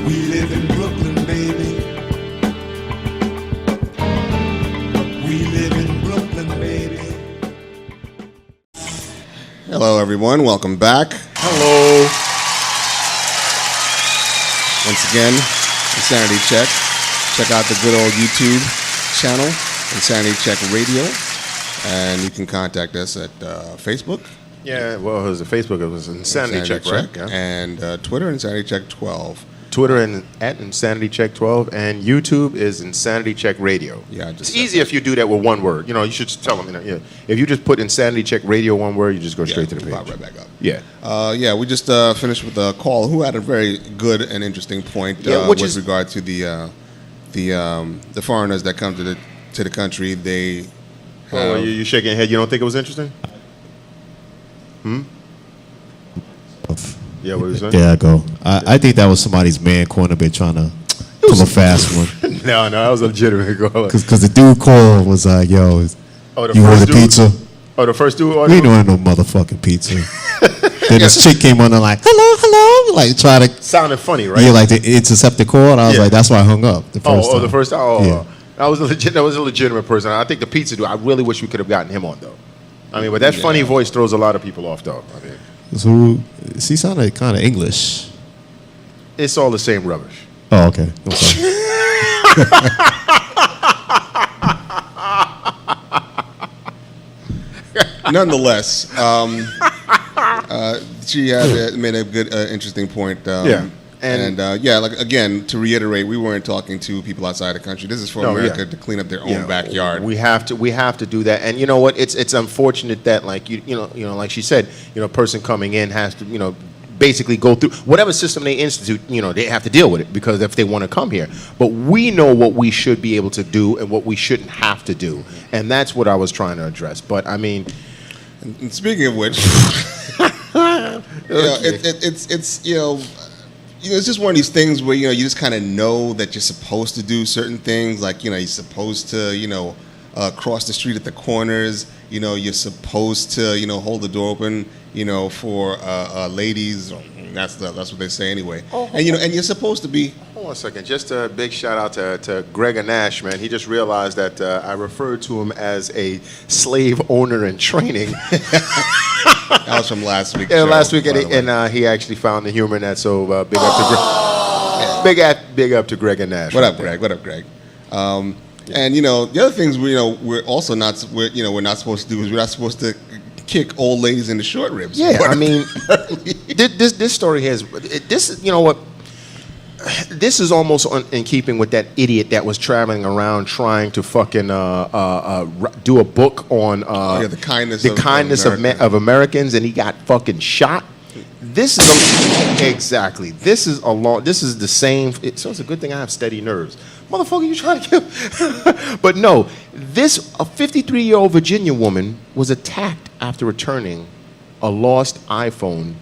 We live in Brooklyn, baby. We live in Brooklyn, baby. Hello, everyone. Welcome back. Hello. Once again, Insanity Check. Check out the good old YouTube channel, Insanity Check Radio. And you can contact us at Facebook. Yeah, well, it was Facebook. It was Insanity Check, right? Yeah. And Twitter, Insanity Check 12. Twitter and at Insanity Check 12, and YouTube is Insanity Check Radio. Yeah, it's easy if you do that with one word. You know, you should tell them. Yeah. If you just put Insanity Check Radio one word, you just go straight to the page. Pop right back up. Yeah. Yeah, we just finished with a call who had a very good and interesting point with regard to the foreigners that come to the country. They. Oh, you shaking your head? You don't think it was interesting? Yeah, what was that? There I go. I think that was somebody's man cornerback trying to pull a fast one. No, that was a legitimate call. Because the dude called was like, yo, the you ordered dude? pizza? Oh, the first dude We ordered? ain't ordered no motherfucking pizza. Then this chick came on and like, hello, like try to. Sounded funny, right? Yeah, like to intercept the call. And I was like, that's why I hung up the first time. The first time? Oh, Yeah. that was a legitimate person. I think the pizza dude, I really wish we could have gotten him on, though. I mean, but that funny voice throws a lot of people off, though. I mean, So she sounded kind of English. it's all the same rubbish. Oh, okay. I'm sorry. Nonetheless, she had made a good, interesting point. Like again, to reiterate, we weren't talking to people outside the country. This is for America to clean up their own backyard. We have to do that. And you know what? It's unfortunate that like you know, like she said, a person coming in has to basically go through whatever system they institute. They have to deal with it because if they want to come here. But we know what we should be able to do and what we shouldn't have to do, and that's what I was trying to address. But I mean. And speaking of which, it's just one of these things where you just kind of know that you're supposed to do certain things, like you're supposed to cross the street at the corners. You're supposed to hold the door open for ladies. That's what they say anyway. And you're supposed to be. Hold on a second. Just a big shout out to Gregor Nash, man. He just realized that I referred to him as a slave owner in training. That was from last week. Yeah, last week, and he actually found the humor in that. So big up to big up to Gregor Nash. What up, Greg? And the other things we're also not we're not supposed to do is we're not supposed to kick old ladies in the short ribs. Yeah, I mean, this story has this. You know what? This is almost in keeping with that idiot that was traveling around trying to fucking do a book on the kindness of Americans, and he got fucking shot. This is exactly. This is the same. So it's a good thing I have steady nerves. Motherfucker, you trying to kill? But no, a 53-year-old Virginia woman was attacked after returning a lost iPhone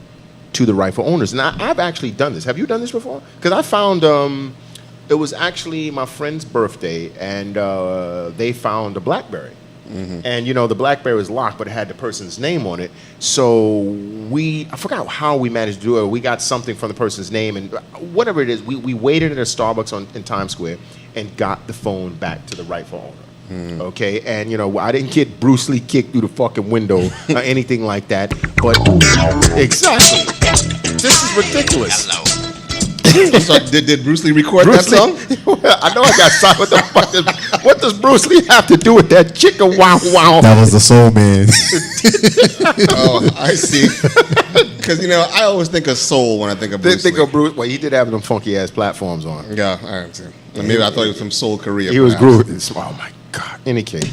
to the rightful owners. Now, I've actually done this. Have you done this before? Because I found it was actually my friend's birthday, and they found a BlackBerry. Mm-hmm. And the BlackBerry was locked, but it had the person's name on it. So I forgot how we managed to do it. We got something from the person's name, and whatever it is, we waited at a Starbucks in Times Square and got the phone back to the rightful owner. Mm. Okay, and I didn't get Bruce Lee kicked through the fucking window or anything like that. But exactly, this is ridiculous. So did Bruce Lee record that song? I know I got signed. What the fuck? What does Bruce Lee have to do with that chicken wow wow? That was the Soul Man. Oh, I see. Because I always think of soul when I think of Bruce Lee. Well, he did have them funky ass platforms on. Yeah, I see. Maybe I thought he was from Soul Korea. He was grooving. Oh my god. Any case,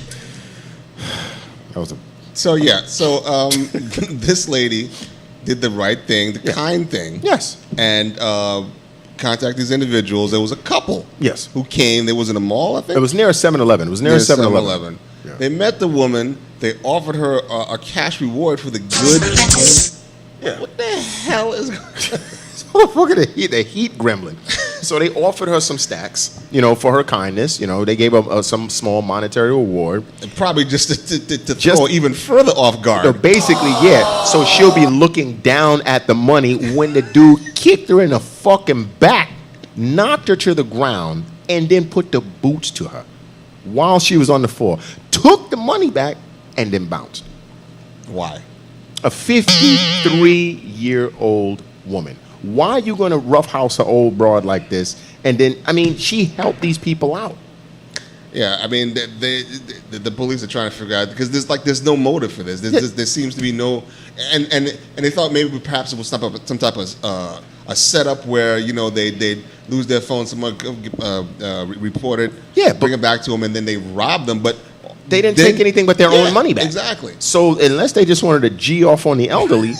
that was a. So this lady did the right thing, the kind thing. Yes. And contact these individuals. There was a couple. Yes. Who came. There was in a mall, I think. It was near a 7-Eleven. It was near a 7-Eleven. Yeah. They met the woman. They offered her a cash reward for the good. Yeah. What the hell is? Motherfucker, the heat gremlin. So they offered her some stacks, for her kindness. They gave her some small monetary reward. And probably just to throw even further off guard. So basically, yeah. So she'll be looking down at the money when the dude kicked her in the fucking back. knocked her to the ground, and then put the boots to her while she was on the floor, took the money back, and then bounced. Why? A 53-year-old woman. Why are you going to roughhouse an old broad like this? And then, I mean, she helped these people out. Yeah, I mean, the police are trying to figure out because there's no motive for this. There seems to be no, and they thought maybe perhaps it was some type of a setup where they'd lose their phone, someone report it, bring it back to them, and then they rob them, but. They didn't take anything but their own money back. Exactly. So unless they just wanted to G off on the elderly,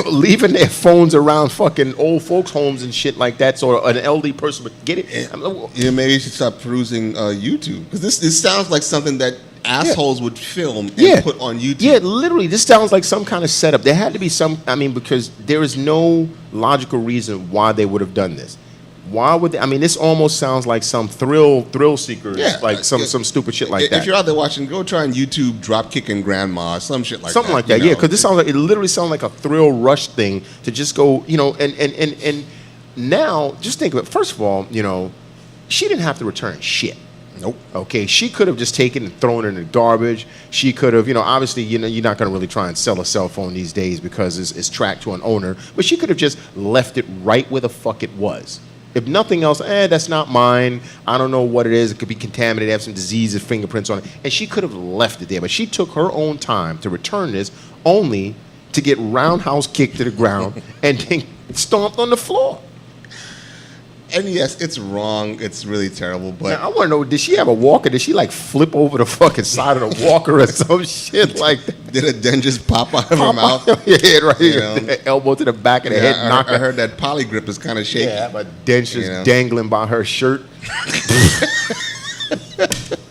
leaving their phones around fucking old folks' homes and shit like that, so an elderly person would get it. Maybe you should stop perusing YouTube because this sounds like something that assholes would film and put on YouTube. Yeah, literally, this sounds like some kind of setup. There had to be because there is no logical reason why they would have done this. Why would they? I mean, this almost sounds like some thrill seekers, like some stupid shit like that. If you're out there watching, go try on YouTube "drop kicking grandma," some shit like that. Something like that, yeah. Because this sounds like it literally sounds like a thrill rush thing to just go, and now just think of it. First of all, she didn't have to return shit. Nope. Okay, she could have just taken and thrown it in the garbage. She could have, obviously, you're not going to really try and sell a cell phone these days because it's tracked to an owner. But she could have just left it right where the fuck it was. If nothing else, that's not mine. I don't know what it is. It could be contaminated, have some diseases, fingerprints on it. And she could have left it there. But she took her own time to return this only to get roundhouse kicked to the ground and then stomped on the floor. And yes, it's wrong. It's really terrible. But now, I want to know, did she have a walker? Did she flip over the fucking side of the walker or some shit like that? Did a dent just pop out of her mouth? Yeah, right here. Elbow to the back of the head. I heard that poly grip is kind of shaky. Yeah, but dent just dangling by her shirt.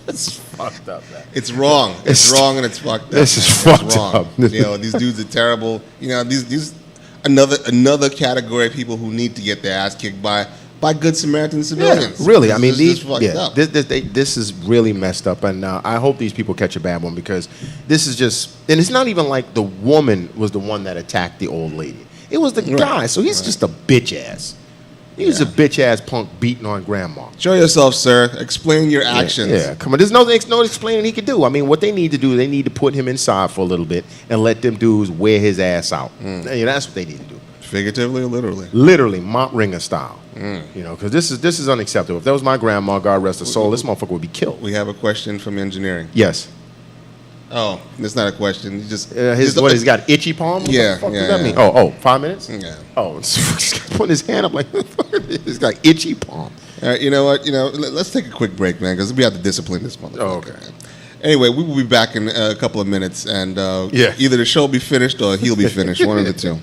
It's fucked up, man. It's wrong. It's wrong and it's fucked up. This is fucked up. These dudes are terrible. These another category of people who need to get their ass kicked by good Samaritan civilians. Yeah, really. This is really messed up, and I hope these people catch a bad one because this is just, and it's not even like the woman was the one that attacked the old lady. It was the guy, so he's just a bitch ass. He's a bitch ass punk beating on grandma. Show yourself, sir. Explain your actions. Yeah, come on. There's no explaining he could do. I mean, what they need to do, they need to put him inside for a little bit and let them dudes wear his ass out. That's what they need to do. Figuratively or literally? Literally, Mont Ringer style. Because this is unacceptable. If that was my grandma, God rest her soul, this motherfucker would be killed. We have a question from engineering. Yes. Oh, it's not a question. He's he's got itchy palm? What the fuck does that mean? Oh, 5 minutes? Yeah. Oh, he's putting his hand up like, he's got itchy palm. All right, you know what? Let's take a quick break, man, because we have to discipline this motherfucker. Oh, okay. Man. Anyway, we will be back in a couple of minutes, and either the show will be finished or he'll be finished, one of the two.